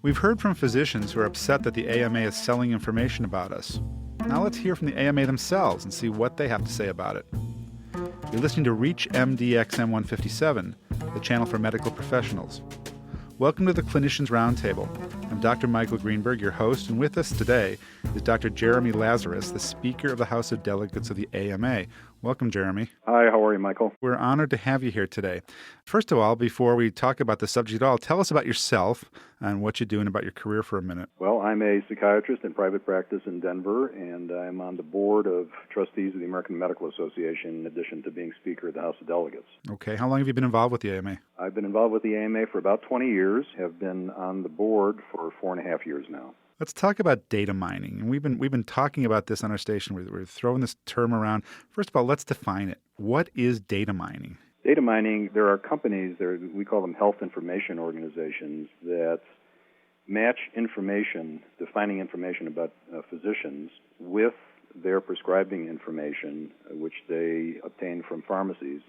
We've heard from physicians who are upset that the AMA is selling information about us. Now let's hear from the AMA themselves and see what they have to say about it. You're listening to Reach MDXM 157, the channel for medical professionals. Welcome to the Clinicians Roundtable. I'm Dr. Michael Greenberg, your host, and with us today is Dr. Jeremy Lazarus, the Speaker of the House of Delegates of the AMA. Welcome, Jeremy. Hi, how are you, Michael? We're honored to have you here today. First of all, before we talk about the subject at all, tell us about yourself and what you do and about your career for a minute. Well, I'm a psychiatrist in private practice in Denver, and I'm on the board of trustees of the American Medical Association in addition to being Speaker of the House of Delegates. Okay. How long have you been involved with the AMA? I've been involved with the AMA for about 20 years, have been on the board for 4.5 years now. Let's talk about data mining. And we've been talking about this on our station. We're throwing this term around. First of all, let's define it. What is data mining? Data mining, there are companies, we call them health information organizations, that match information, defining information about physicians with their prescribing information, which they obtain from pharmacies.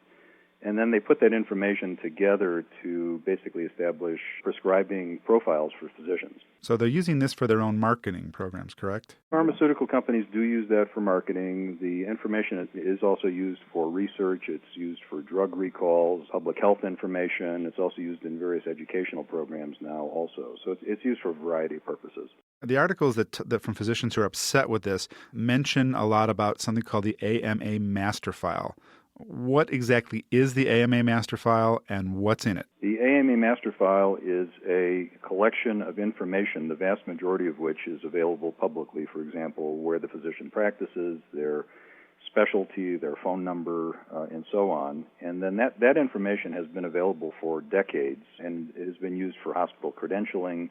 And then they put that information together to basically establish prescribing profiles for physicians. So they're using this for their own marketing programs, correct? Pharmaceutical companies do use that for marketing. The information is also used for research. It's used for drug recalls, public health information. It's also used in various educational programs now also. So it's used for a variety of purposes. The articles that from physicians who are upset with this mention a lot about something called the AMA master file. What exactly is the AMA master file and what's in it? The AMA master file is a collection of information, the vast majority of which is available publicly. For example, where the physician practices, their specialty, their phone number, and so on. And then that information has been available for decades, and it has been used for hospital credentialing,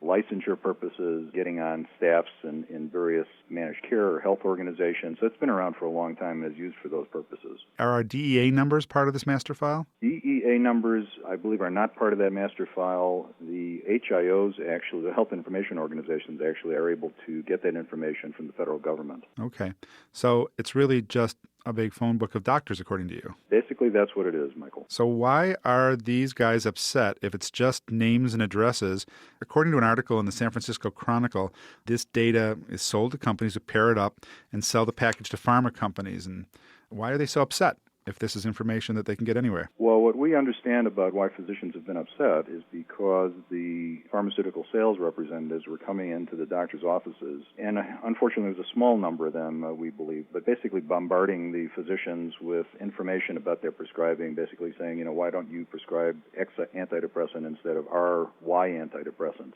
licensure purposes, getting on staffs in various managed care or health organizations. So it's been around for a long time and is used for those purposes. Are our DEA numbers part of this master file? DEA numbers, I believe, are not part of that master file. The HIOs, actually, the health information organizations, actually are able to get that information from the federal government. Okay. So it's really just a big phone book of doctors, according to you. Basically, that's what it is, Michael. So why are these guys upset if it's just names and addresses? According to an article in the San Francisco Chronicle, this data is sold to companies who pair it up and sell the package to pharma companies. And why are they so upset if this is information that they can get anywhere? Well, what we understand about why physicians have been upset is because the pharmaceutical sales representatives were coming into the doctor's offices, and unfortunately there's a small number of them, we believe, but basically bombarding the physicians with information about their prescribing, basically saying, why don't you prescribe X antidepressant instead of our Y antidepressant?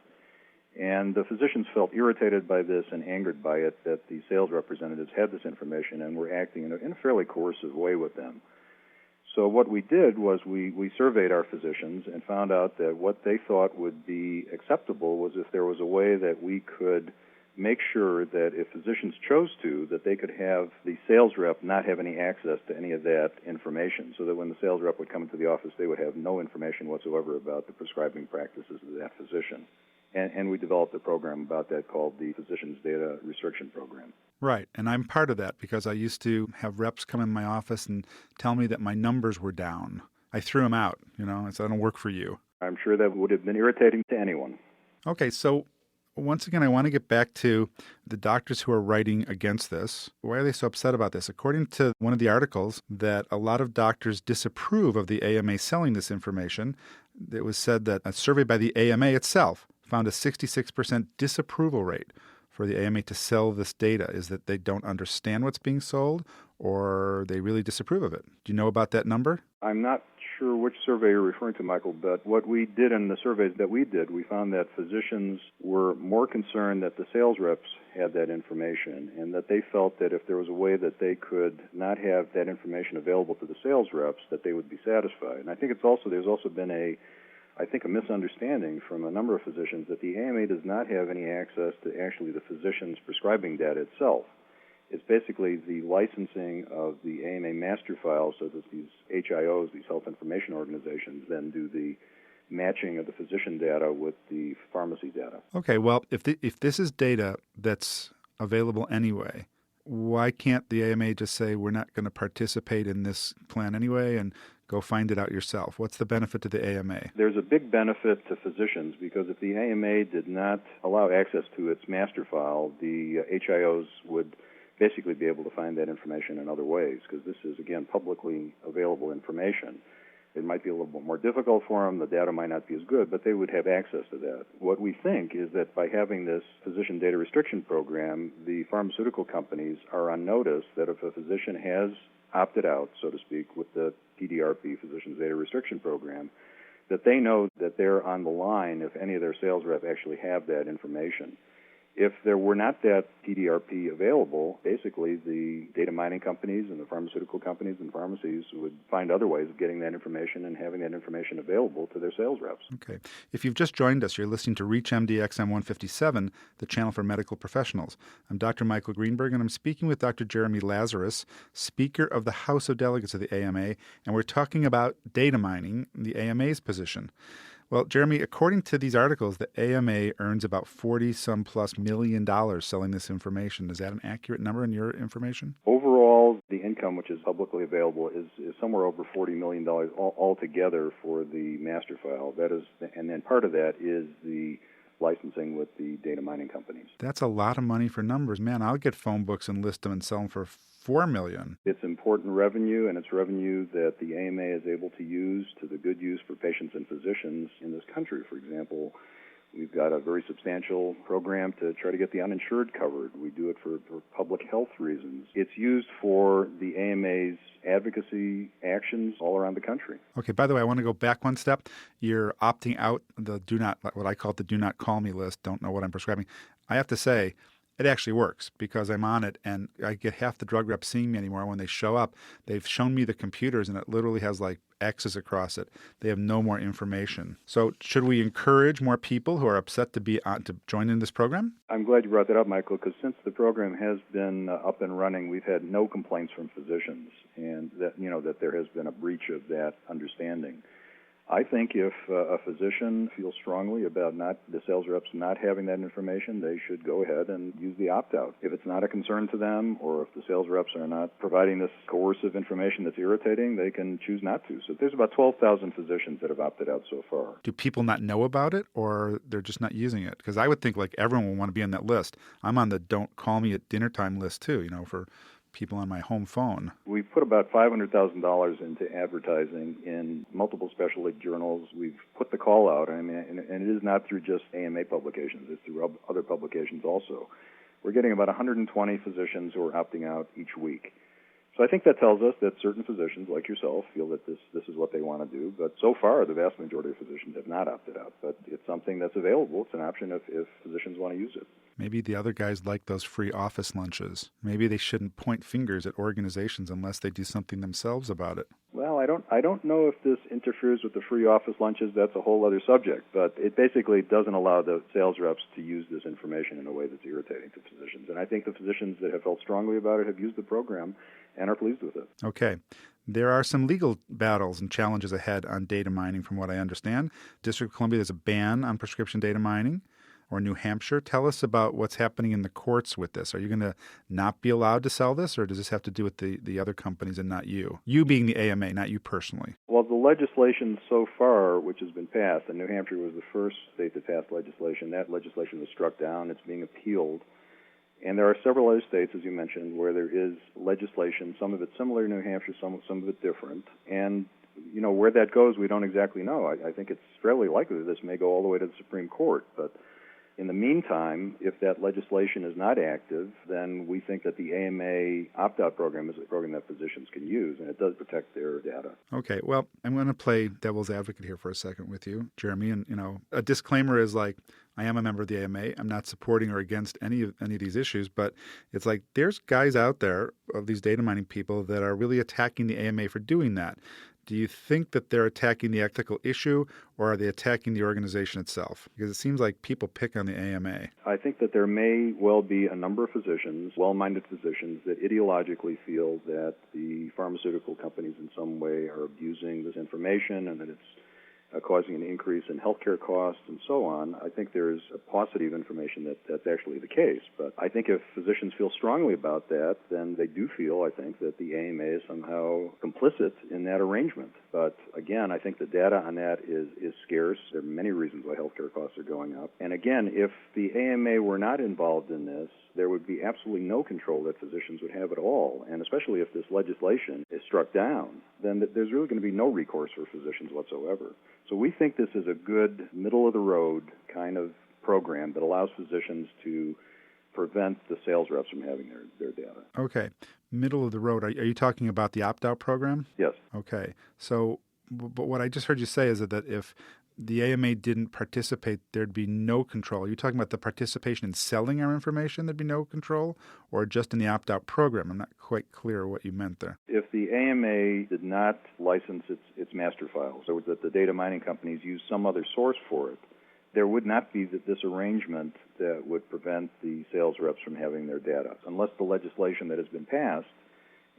And the physicians felt irritated by this and angered by it that the sales representatives had this information and were acting in a fairly coercive way with them. So what we did was we surveyed our physicians and found out that what they thought would be acceptable was if there was a way that we could make sure that if physicians chose to, that they could have the sales rep not have any access to any of that information, so that when the sales rep would come into the office, they would have no information whatsoever about the prescribing practices of that physician. And we developed a program about that called the Physicians Data Restriction Program. Right, and I'm part of that because I used to have reps come in my office and tell me that my numbers were down. I threw them out, I said, I don't work for you. I'm sure that would have been irritating to anyone. Okay, so once again, I want to get back to the doctors who are writing against this. Why are they so upset about this? According to one of the articles, that a lot of doctors disapprove of the AMA selling this information. It was said that a survey by the AMA itself found a 66% disapproval rate for the AMA to sell this data. Is that they don't understand what's being sold or they really disapprove of it? Do you know about that number? I'm not sure which survey you're referring to, Michael, but what we did in the surveys that we did, we found that physicians were more concerned that the sales reps had that information and that they felt that if there was a way that they could not have that information available to the sales reps, that they would be satisfied. And I think there's also been a misunderstanding from a number of physicians that the AMA does not have any access to actually the physician's prescribing data itself. It's basically the licensing of the AMA master file so that these HIOs, these health information organizations, then do the matching of the physician data with the pharmacy data. Okay, well, if this is data that's available anyway, why can't the AMA just say we're not going to participate in this plan anyway and go find it out yourself? What's the benefit to the AMA? There's a big benefit to physicians because if the AMA did not allow access to its master file, the HIOs would basically be able to find that information in other ways because this is, again, publicly available information. It might be a little bit more difficult for them. The data might not be as good, but they would have access to that. What we think is that by having this physician data restriction program, the pharmaceutical companies are on notice that if a physician has opted out, so to speak, with the PDRP, Physicians Data Restriction Program, that they know that they're on the line if any of their sales rep actually have that information. If there were not that PDRP available, basically the data mining companies and the pharmaceutical companies and pharmacies would find other ways of getting that information and having that information available to their sales reps. Okay. If you've just joined us, you're listening to ReachMD XM 157, the channel for medical professionals. I'm Dr. Michael Greenberg, and I'm speaking with Dr. Jeremy Lazarus, Speaker of the House of Delegates of the AMA, and we're talking about data mining, the AMA's position. Well, Jeremy, according to these articles, the AMA earns about $40+ million selling this information. Is that an accurate number in your information? Overall, the income, which is publicly available, is somewhere over $40 million altogether for the master file. That is, and then part of that is the licensing with the data mining companies. That's a lot of money for numbers. Man, I'll get phone books and list them and sell them for $4 million. It's important revenue, and it's revenue that the AMA is able to use to the good use for patients and physicians in this country. For example, we've got a very substantial program to try to get the uninsured covered. We do it for public health reasons. It's used for the AMA's advocacy actions all around the country. Okay, by the way, I want to go back one step. You're opting out the what I call it the do not call me list, don't know what I'm prescribing. I have to say, it actually works because I'm on it and I get half the drug reps seeing me anymore. When they show up, they've shown me the computers and it literally has like X's across it. They have no more information. So should we encourage more people who are upset to join in this program? I'm glad you brought that up, Michael, because since the program has been up and running, we've had no complaints from physicians and that there has been a breach of that understanding. I think if a physician feels strongly about the sales reps not having that information, they should go ahead and use the opt-out. If it's not a concern to them, or if the sales reps are not providing this coercive information that's irritating, they can choose not to. So there's about 12,000 physicians that have opted out so far. Do people not know about it, or they're just not using it? Because I would think like everyone would want to be on that list. I'm on the don't call me at dinner time list too, for people on my home phone. We've put about $500,000 into advertising in multiple specialty journals. We've put the call out, and it is not through just AMA publications. It's through other publications also. We're getting about 120 physicians who are opting out each week. So I think that tells us that certain physicians, like yourself, feel that this is what they want to do. But so far, the vast majority of physicians have not opted out. But it's something that's available. It's an option if physicians want to use it. Maybe the other guys like those free office lunches. Maybe they shouldn't point fingers at organizations unless they do something themselves about it. Well, I don't know if this interferes with the free office lunches. That's a whole other subject. But it basically doesn't allow the sales reps to use this information in a way that's irritating to physicians. And I think the physicians that have felt strongly about it have used the program and are pleased with it. Okay. There are some legal battles and challenges ahead on data mining, from what I understand. District of Columbia, there's a ban on prescription data mining. Or New Hampshire. Tell us about what's happening in the courts with this. Are you going to not be allowed to sell this, or does this have to do with the other companies and not you? You being the AMA, not you personally. Well, the legislation so far, which has been passed, and New Hampshire was the first state to pass legislation, that legislation was struck down. It's being appealed. And there are several other states, as you mentioned, where there is legislation, some of it similar to New Hampshire, some of it different. And where that goes, we don't exactly know. I think it's fairly likely that this may go all the way to the Supreme Court, but in the meantime, if that legislation is not active, then we think that the AMA opt-out program is a program that physicians can use, and it does protect their data. Okay, well, I'm going to play devil's advocate here for a second with you, Jeremy. And, a disclaimer is like, I am a member of the AMA. I'm not supporting or against any of these issues, but it's like there's guys out there, of these data mining people, that are really attacking the AMA for doing that. Do you think that they're attacking the ethical issue, or are they attacking the organization itself? Because it seems like people pick on the AMA. I think that there may well be a number of physicians, well-minded physicians, that ideologically feel that the pharmaceutical companies in some way are abusing this information and that it's causing an increase in healthcare costs and so on, I think there's a paucity of information that that's actually the case. But I think if physicians feel strongly about that, then they do feel, I think, that the AMA is somehow complicit in that arrangement. But again, I think the data on that is scarce. There are many reasons why healthcare costs are going up. And again, if the AMA were not involved in this, there would be absolutely no control that physicians would have at all. And especially if this legislation is struck down, then there's really going to be no recourse for physicians whatsoever. So we think this is a good middle-of-the-road kind of program that allows physicians to prevent the sales reps from having their data. Okay. Middle of the road. Are you talking about the opt-out program? Yes. Okay. So, but what I just heard you say is that if the AMA didn't participate, there'd be no control. Are you talking about the participation in selling our information, there'd be no control, or just in the opt-out program? I'm not quite clear what you meant there. If the AMA did not license its master files, or that the data mining companies use some other source for it, there would not be this arrangement that would prevent the sales reps from having their data, unless the legislation that has been passed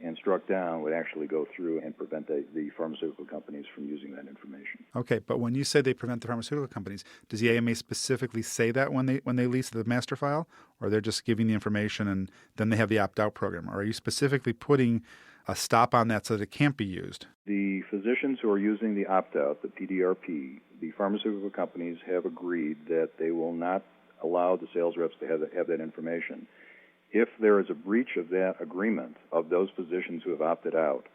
and struck down would actually go through and prevent the pharmaceutical companies from using that information. Okay, but when you say they prevent the pharmaceutical companies, does the AMA specifically say that when they lease the master file, or they're just giving the information and then they have the opt-out program? Or are you specifically putting a stop on that so that it can't be used? The physicians who are using the opt-out, the PDRP, the pharmaceutical companies have agreed that they will not allow the sales reps to have that information. If there is a breach of that agreement of those physicians who have opted out,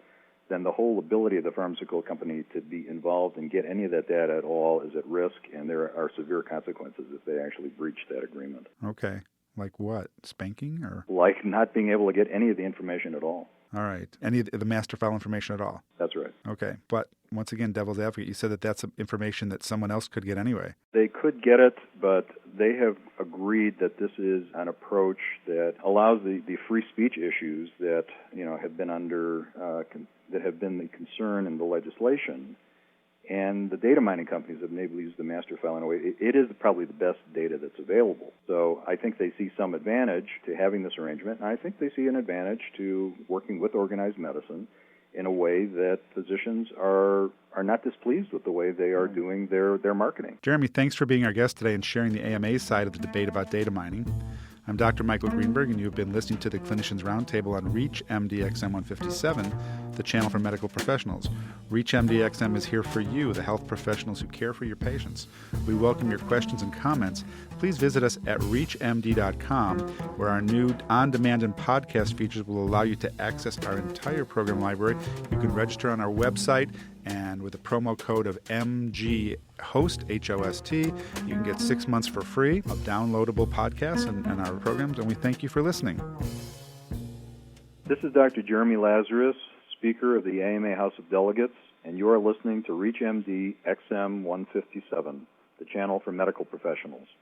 then the whole ability of the pharmaceutical company to be involved and get any of that data at all is at risk, and there are severe consequences if they actually breach that agreement. Okay. Like what? Spanking? Or like not being able to get any of the information at all. All right. Any of the master file information at all? That's right. Okay. But once again, devil's advocate, you said that that's information that someone else could get anyway. They could get it, but they have agreed that this is an approach that allows the free speech issues that have been that have been the concern in the legislation. And the data mining companies have been able to use the master file in a way. It is probably the best data that's available. So I think they see some advantage to having this arrangement, and I think they see an advantage to working with organized medicine in a way that physicians are not displeased with the way they are doing their marketing. Jeremy, thanks for being our guest today and sharing the AMA side of the debate about data mining. I'm Dr. Michael Greenberg, and you've been listening to the Clinicians Roundtable on ReachMD-XM 157, the channel for medical professionals. ReachMD-XM is here for you, the health professionals who care for your patients. We welcome your questions and comments. Please visit us at reachmd.com, where our new on-demand and podcast features will allow you to access our entire program library. You can register on our website, and with a promo code of MGHOST, H-O-S-T, you can get 6 months for free of downloadable podcasts and our programs, and we thank you for listening. This is Dr. Jeremy Lazarus, Speaker of the AMA House of Delegates, and you are listening to ReachMD-XM 157, the channel for medical professionals.